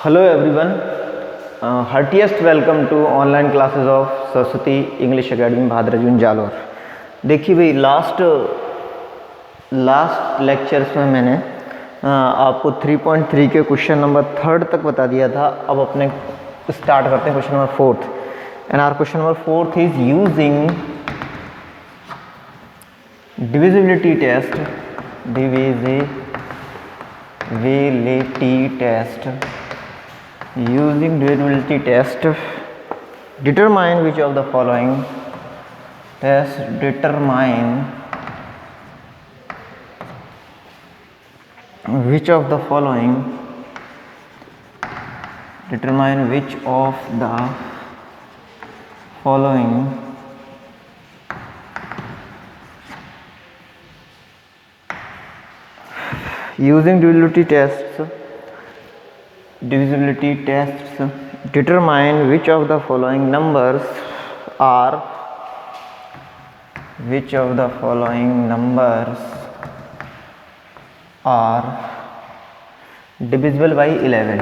Hello everyone, heartiest welcome to online classes of Saraswati English academy Bhadrajun Jalore. देखिए भाई last lectures में मैंने आपको 3.3 के क्वेश्चन नंबर 3 तक बता दिया था। अब अपने स्टार्ट करते हैं question number 4 and our question number 4 is using divisibility test using divisibility test determine which of the following determine which of the following using divisibility tests determine which of the following numbers are divisible by 11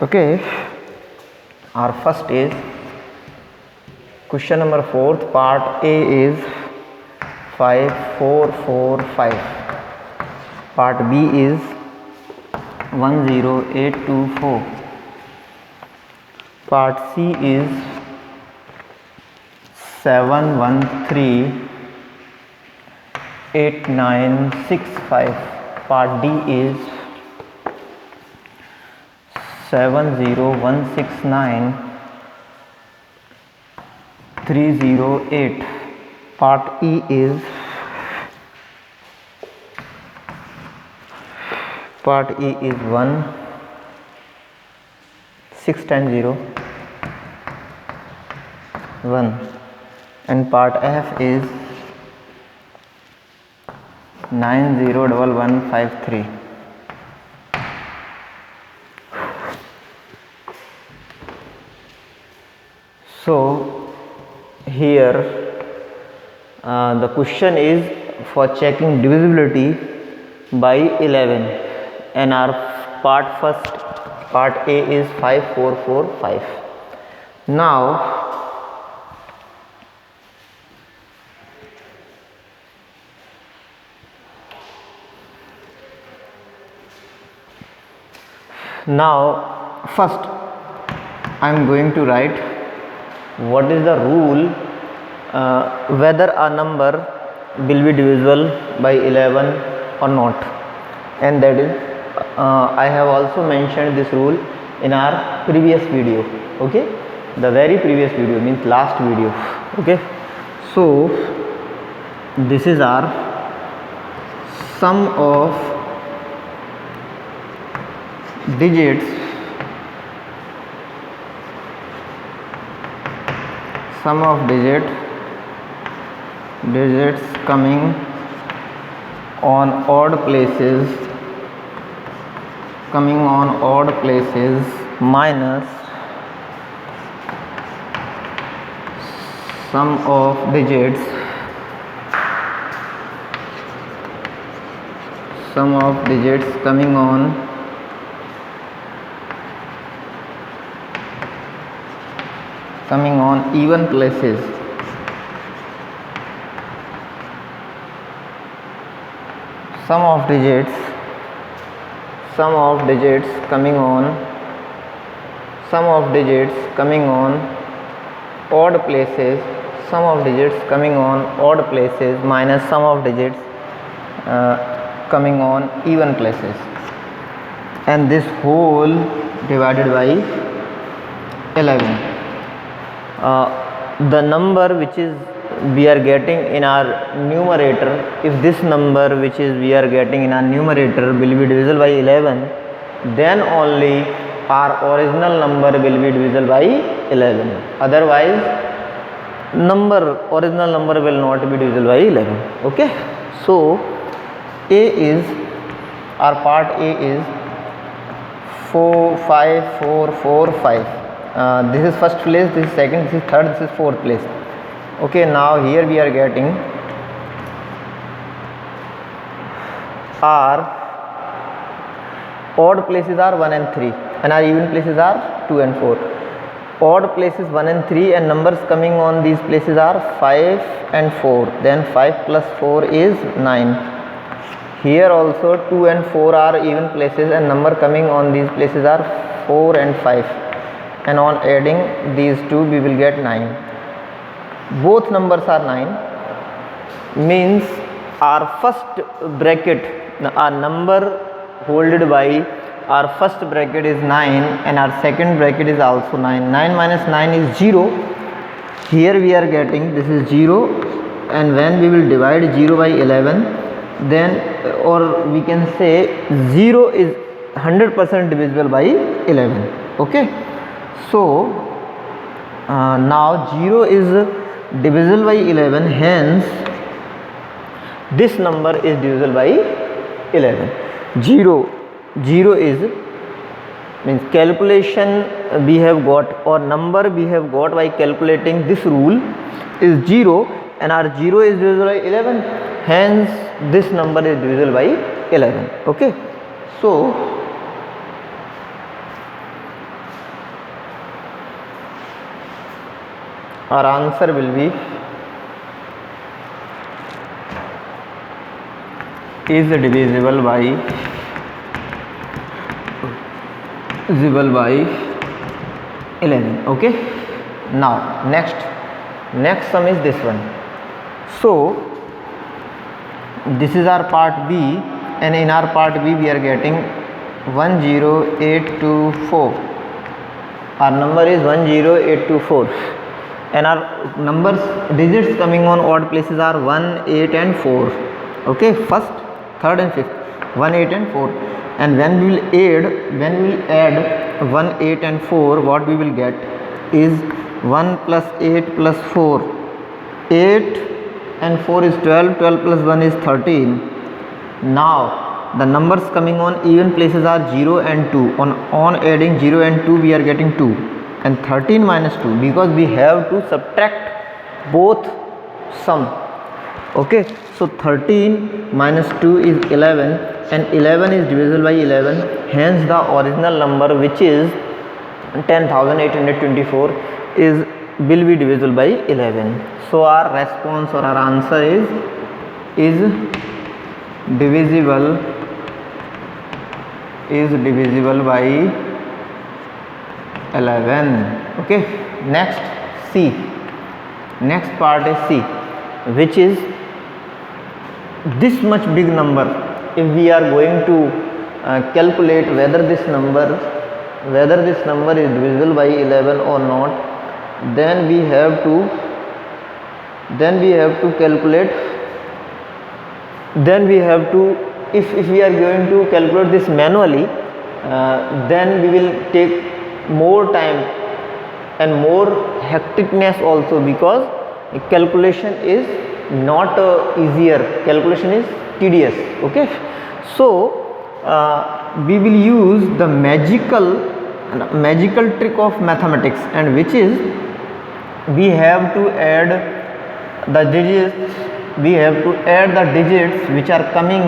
okay. Our first is question number 4 part A is 5 4 4 5, part B is 1 0 8 2 4, part C is 7 1 3 8 9 6 5, part D is 7 0 1 6 9 3 0 8, part E is 1 6 10 0 1, and part F is 9 0 1 1 5 3. So here the question is for checking divisibility by 11 and our part A is 5 4 4 5. Now first I am going to write what is the rule whether a number will be divisible by 11 or not, and that is I have also mentioned this rule in our previous video, okay, the very previous video means last video, okay. So this is our sum of digits coming on odd places minus sum of digits coming on even places. Sum of digits coming on odd places, minus sum of digits coming on even places, and this whole divided by 11. The number which is we are getting in our numerator, if this number which is we are getting in our numerator will be divisible by 11, then only our original number will be divisible by 11, otherwise original number will not be divisible by 11, okay. So our part A is 4 5 4 4 5. This is first place, this is second, this is third, this is fourth place. Okay, now here we are getting are odd places are 1 and 3 and our even places are 2 and 4. Odd places 1 and 3 and numbers coming on these places are 5 and 4. Then 5 plus 4 is 9. Here also 2 and 4 are even places and number coming on these places are 4 and 5, and on adding these two we will get 9. Both numbers are 9, means our first bracket, our number holded by our first bracket is 9 and our second bracket is also 9. 9 minus 9 is 0. Here we are getting this is 0, and when we will divide 0 by 11, then or we can say 0 is 100% divisible by 11. Okay, so now 0 is divisible by 11, hence this number is divisible by 11. 0 is means calculation we have got, or number we have got by calculating this rule is 0, and our 0 is divisible by 11, hence this number is divisible by 11. Okay, so our answer will be is divisible by 11. Okay, now next sum is this one. So this is our part B, and in our part B we are getting 10824. Our number is 10824, and our numbers digits coming on odd places are 1, 8 and 4. Okay, first, third and fifth, 1, 8 and 4. And when we will add 1, 8 and 4, what we will get is 1 plus 8 plus 4. 8 and 4 is 12, 12 plus 1 is 13. Now the numbers coming on even places are 0 and 2. On adding 0 and 2 we are getting 2, and 13 minus 2, because we have to subtract both sum. Okay, so 13 minus 2 is 11, and 11 is divisible by 11, hence the original number, which is 10,824, will be divisible by 11. So our response or our answer is divisible by 11. Okay, next part is C, which is this much big number. If we are going to calculate whether this number is divisible by 11 or not, then we have to calculate, if we are going to calculate this manually, then we will take more time and more hecticness also, because calculation is not easier, calculation is tedious. Okay, so we will use the magical trick of mathematics, and which is we have to add the digits which are coming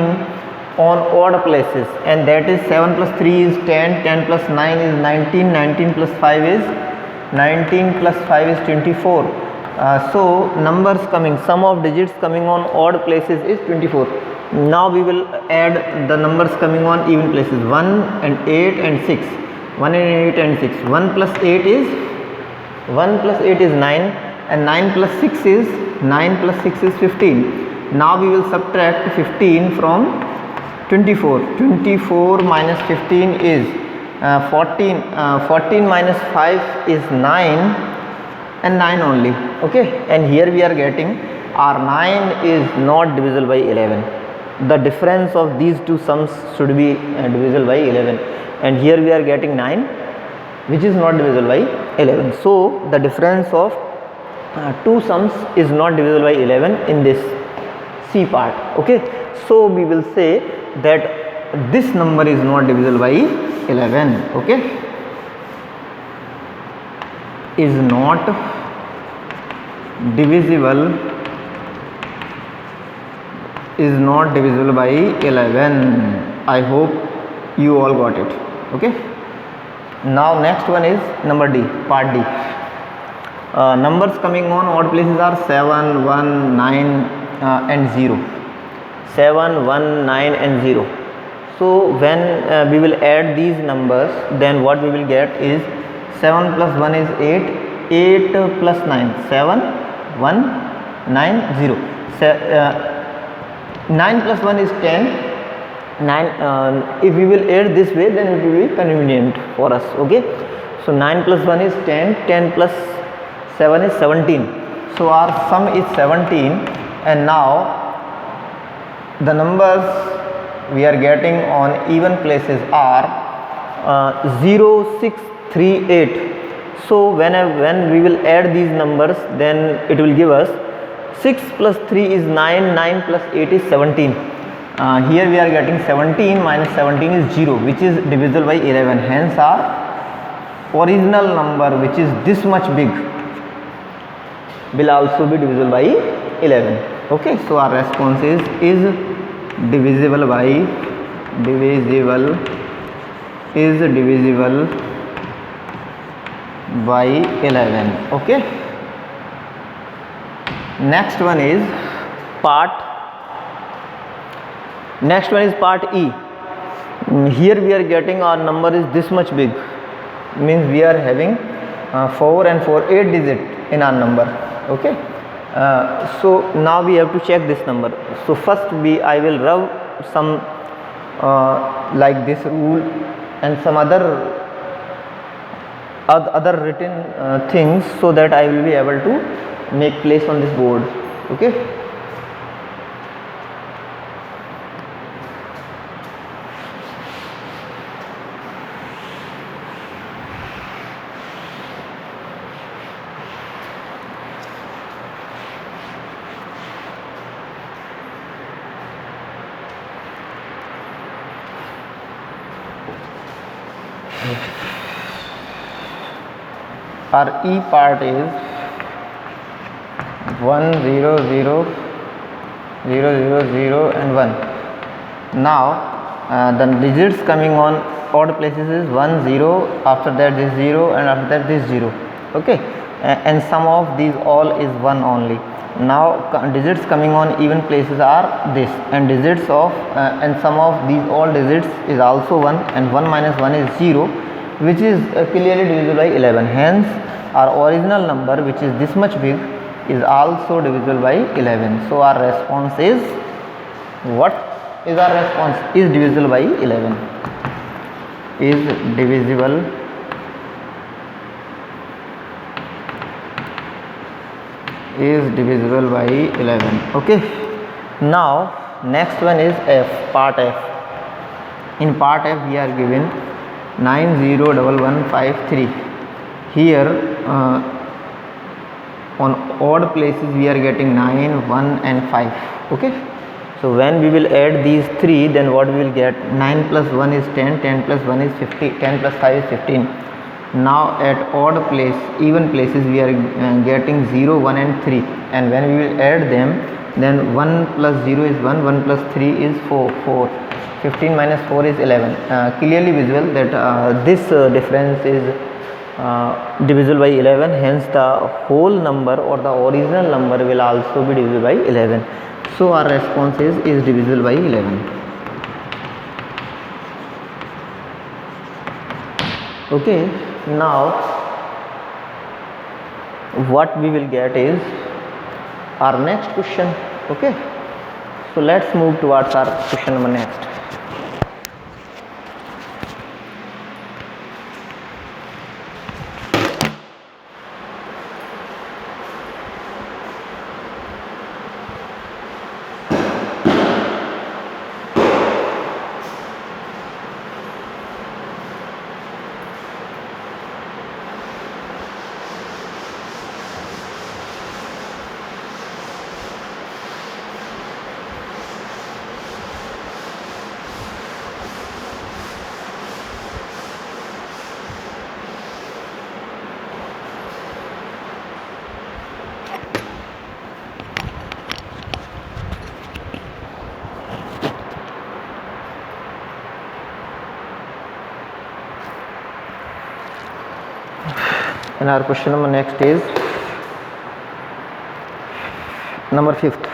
on odd places, and that is 7 plus 3 is 10, 10 plus 9 is 19, 19 plus 5 is 24. So numbers coming, sum of digits coming on odd places is 24. Now we will add the numbers coming on even places, 1 and 8 and 6. 1 and 8 and 6. 1 plus 8 is 9, and 9 plus 6 is 15. Now we will subtract 15 from 24. 24 minus 15 is 14. 14 minus 5 is 9, and 9 only. Okay, and here we are getting our 9 is not divisible by 11. The difference of these two sums should be divisible by 11, and here we are getting 9, which is not divisible by 11. So the difference of two sums is not divisible by 11 in this C part. Okay, so we will say that this number is not divisible by 11. Okay, is not divisible is not divisible by 11. I hope you all got it. Okay, now next one is number D, part D. Numbers coming on odd places are 7, 1, 9 and 0. 7, 1, 9 and 0. So when we will add these numbers, then what we will get is 7 plus 1 is 8, 8 plus 9, 7, 1, 9, 0. 9 plus 1 is 10. 9, if we will add this way, then it will be convenient for us. Okay, so 9 plus 1 is 10, 10 plus 7 is 17. So our sum is 17, and now the numbers we are getting on even places are 0, 6, 3, 8. So when we will add these numbers, then it will give us 6 plus 3 is 9, 9 plus 8 is 17. Here we are getting 17 minus 17 is 0, which is divisible by 11. Hence our original number, which is this much big, will also be divisible by 11. Okay, so our response is divisible by divisible by 11. Okay, next one is part E. Here we are getting our number is this much big, means we are having 4 and 4, 8 digit in our number. Okay, so now we have to check this number. So first I will rub some like this rule and some other written things, so that I will be able to make place on this board. Okay, our E part is 1, 0, 0, 0, 0, 0 and 1. Now the digits coming on odd places is 1, 0, after that this 0, and after that this 0. Okay, and sum of these all is 1 only. Now digits coming on even places are this, and digits of and sum of these all digits is also 1, and 1 minus 1 is 0, which is clearly divisible by 11. Hence our original number, which is this much big, is also divisible by 11. So our response is, what is our response? Is divisible by 11. Is divisible by 11. Okay, now next one is F, part F. In part F we are given 901153. Here on odd places we are getting 9, 1 and 5. Okay, so when we will add these three, then what we will get? 9 plus 1 is 10, 10 plus 1 is 50, 10 plus 5 is 15. Now at odd place, even places, we are getting 0, 1 and 3, and when we will add them, then 1 plus 0 is 1, 1 plus 3 is 4, 15 minus 4 is 11. Clearly visible that this difference is divisible by 11. Hence the whole number or the original number will also be divisible by 11. So our response is divisible by 11. Okay, now what we will get is our next question. Okay, so let's move towards our question number next. And our question number next is number 5th.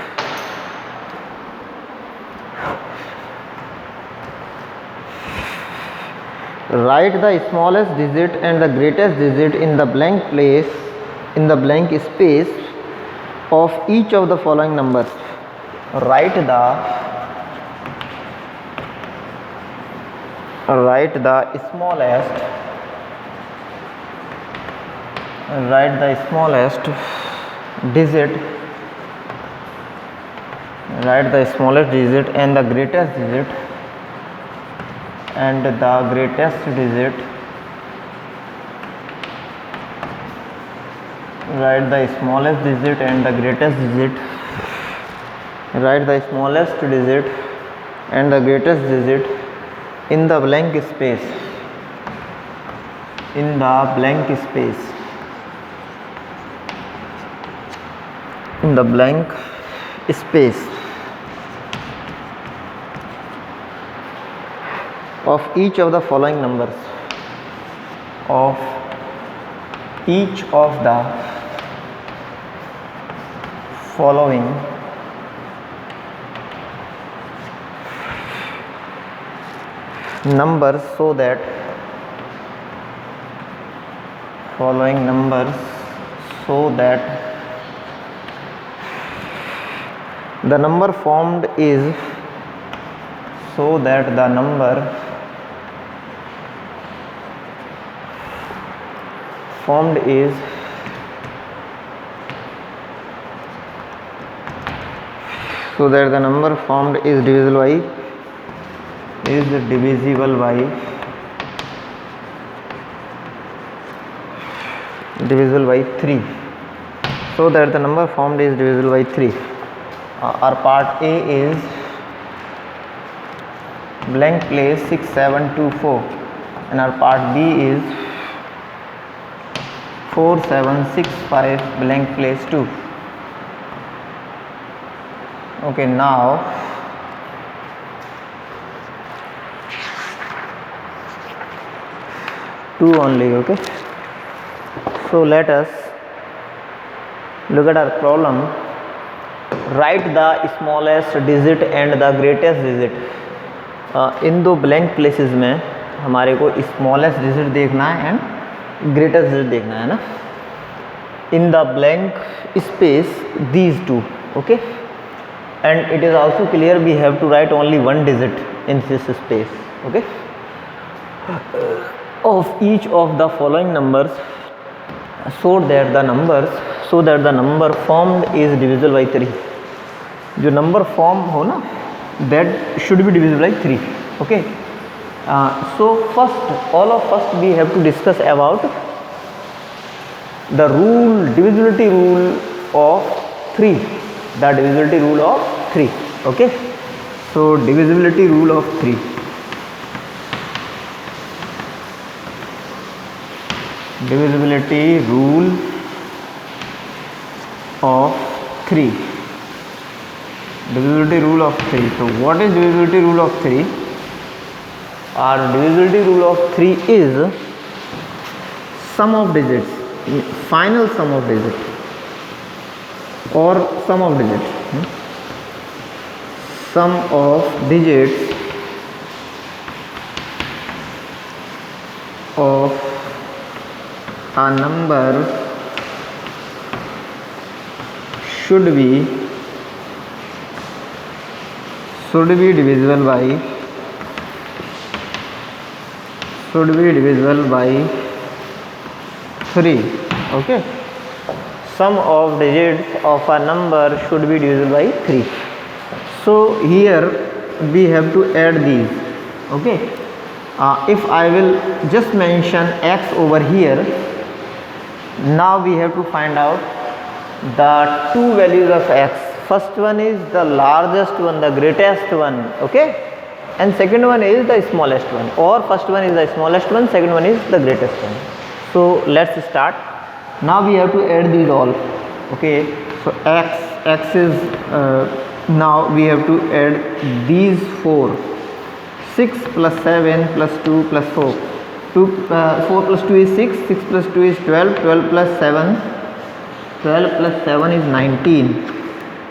Write the smallest digit and the greatest digit in the blank place in the blank space of each of the following numbers. Write the smallest digit and the greatest digit write the smallest digit and the greatest digit in the blank space of each of the following numbers. So that the number formed is divisible by 3. So that the number formed is divisible by 3. Our part A is blank place 6724 and our part B is 4765 blank place 2. Okay, now two only. Okay, so let us look at our problem. Write the smallest digit and the greatest digit. इन दो blank places में हमारे को smallest digit देखना है and greatest digit देखना है ना. In the blank space these two. Okay, and it is also clear we have to write only one digit in this space. Okay, of each of the following numbers so that the number formed is divisible by 3. जो number form हो ना that should be divisible by 3. Okay, so all of first we have to discuss about the divisibility rule of 3. Okay, so divisibility rule of 3. Divisibility rule of 3. So what is divisibility rule of 3? Our divisibility rule of 3 is sum of digits, final sum of digits or sum of digits. Sum of digits of a number should be divisible by 3. Okay, sum of digits of a number should be divisible by 3. So here we have to add these. Okay, if I will just mention x over here, now we have to find out the two values of x. First one is the largest one, the greatest one. Okay, and second one is the smallest one, or first one is the smallest one, second one is the greatest one. So let's start. Now we have to add these all. Okay, so x is now we have to add these 4. 6 plus 7 plus 2 plus 4. 4 plus 2 is 6, 6 plus 2 is 12, 12 plus 7, 12 plus 7 is 19,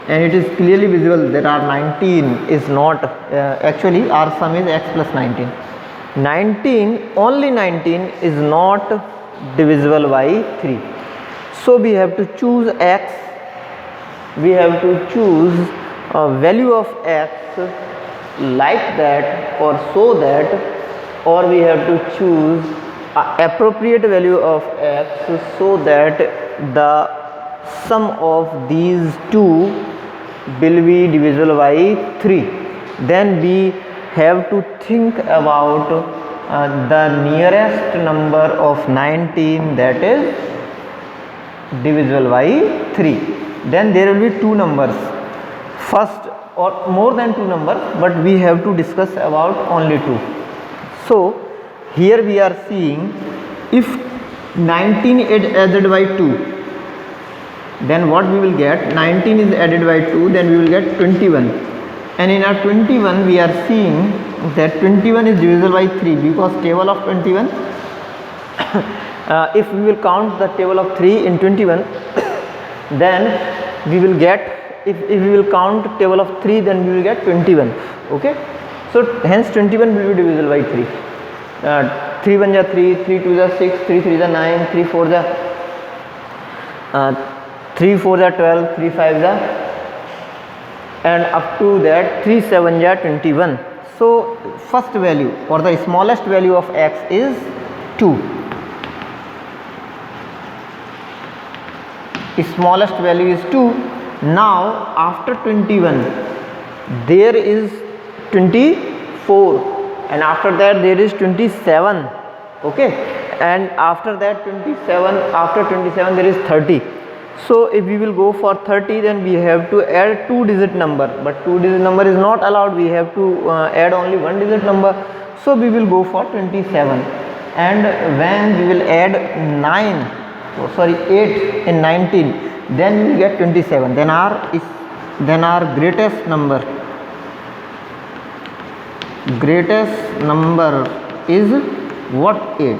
and it is clearly visible that our 19 is not actually our sum is x plus 19. 19, only 19 is not divisible by 3. So we have to choose x, we have to choose a value of x like that or so that, or we have to choose a appropriate value of x so that the sum of these two will be divisible by 3. Then we have to think about the nearest number of 19 that is divisible by 3. Then there will be two numbers, first or more than two numbers, but we have to discuss about only two. So here we are seeing if 19 is added by 2, then what we will get, 19 is added by 2, then we will get 21, and in our 21 we are seeing that 21 is divisible by 3 because table of 21 if we will count the table of 3 in 21 then we will get, if we will count table of 3 then we will get 21. Okay, so hence 21 will be divisible by 3. 3 1 ja 3, 3 2 ja 6, 3 3 ja 9, 3 4 ja 3 4 ja 12, 3 5 ja, and up to that 3 7 ja 21. So first value or the smallest value of x is 2. Smallest value is 2. Now after 21 there is 24, and after that there is 27. Okay, and after that 27, after 27 there is 30. So if we will go for 30 then we have to add 2-digit number, but 2-digit number is not allowed, we have to add only 1-digit number. So we will go for 27, and when we will add 8 in 19 then we will get 27. Then our greatest number is what? 8.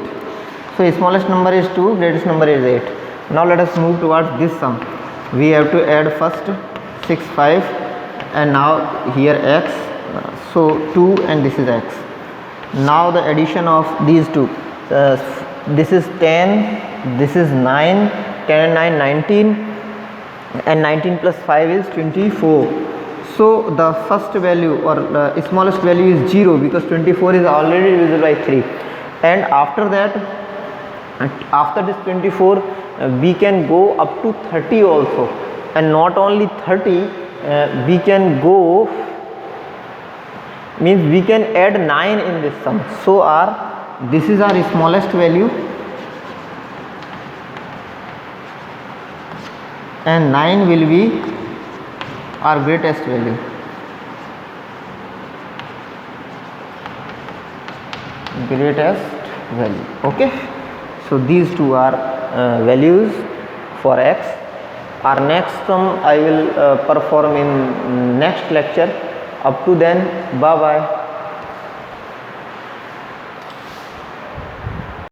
So smallest number is 2, greatest number is 8. Now let us move towards this sum. We have to add first 6 5, and now here x, so 2 and this is x. Now the addition of these two, this is 10, this is 9, 10 and 9 19, and 19 plus 5 is 24. So the first value or the smallest value is 0 because 24 is already divisible by 3, and after that, after this 24 we can go up to 30 also, and not only 30, we can go, means we can add 9 in this sum. So this is our smallest value, and 9 will be our greatest value. Okay, so these two are values for x. Our next sum I will perform in next lecture. Up to then, bye bye.